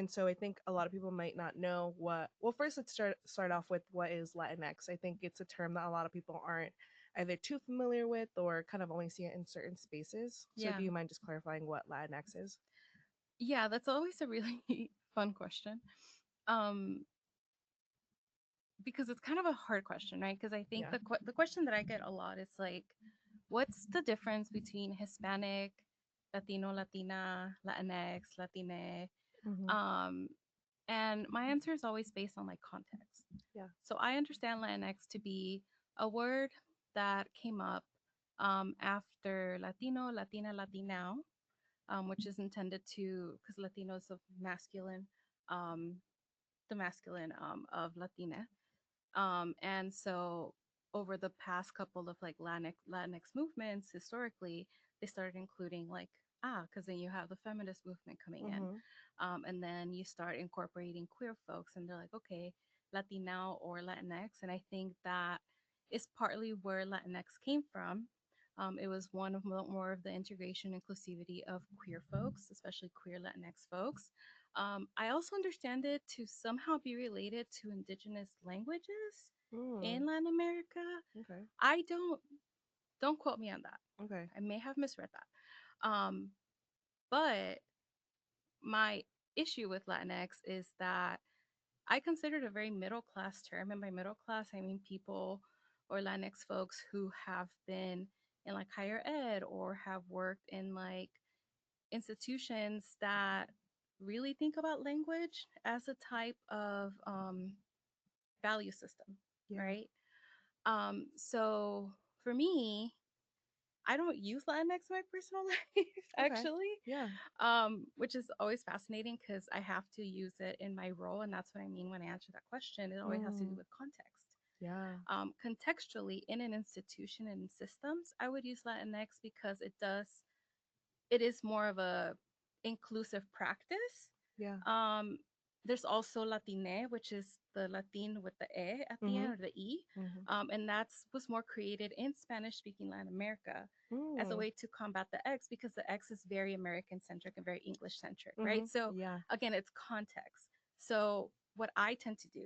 And so I think a lot of people might not know what. Well, first let's start off with what is Latinx. I think it's a term that a lot of people aren't either too familiar with or kind of only see it in certain spaces. So Yeah. do you mind just clarifying what Latinx is? Yeah, that's always a really fun question. Um, because it's kind of a hard question, right? Because I think Yeah. the question that I get a lot is like, what's the difference between Hispanic, Latino, Latina, Latinx, Latine? Hmm. Um, and my answer is always based on like context. Yeah. So I understand Latinx to be a word that came up after Latino, Latina, Latinao, which is intended to, because Latino is a masculine, um, the masculine of Latina. And so over the past couple of like Latinx movements, historically, they started including like, because then you have the feminist movement coming in. Hmm. And then you start incorporating queer folks, and they're like, okay, Latina or Latinx. And I think that is partly where Latinx came from. It was one of more of the integration inclusivity of queer folks, especially queer Latinx folks. I also understand it to somehow be related to indigenous languages Mm. in Latin America. Okay. I don't quote me on that. Okay. I may have misread that. But my issue with Latinx is that I consider it a very middle class term. And by middle class, I mean people or Latinx folks who have been in like higher ed or have worked in like institutions that really think about language as a type of value system, Yeah. right? So for me, I don't use Latinx in my personal life Okay. actually, Yeah. which is always fascinating because I have to use it in my role, and that's what I mean when I answer that question. It always has to do Mm. with context. Yeah. Contextually, in an institution and in systems, I would use Latinx because it is more of a inclusive practice. Yeah. Um, there's also Latine, which is the Latin with the e at the Mhm. end or the e, Mhm. and that's was more created in Spanish-speaking Latin America as a Mm. way to combat the X because the X is very American-centric and very English-centric, right? Mhm. So Yeah. again, it's context. So what I tend to do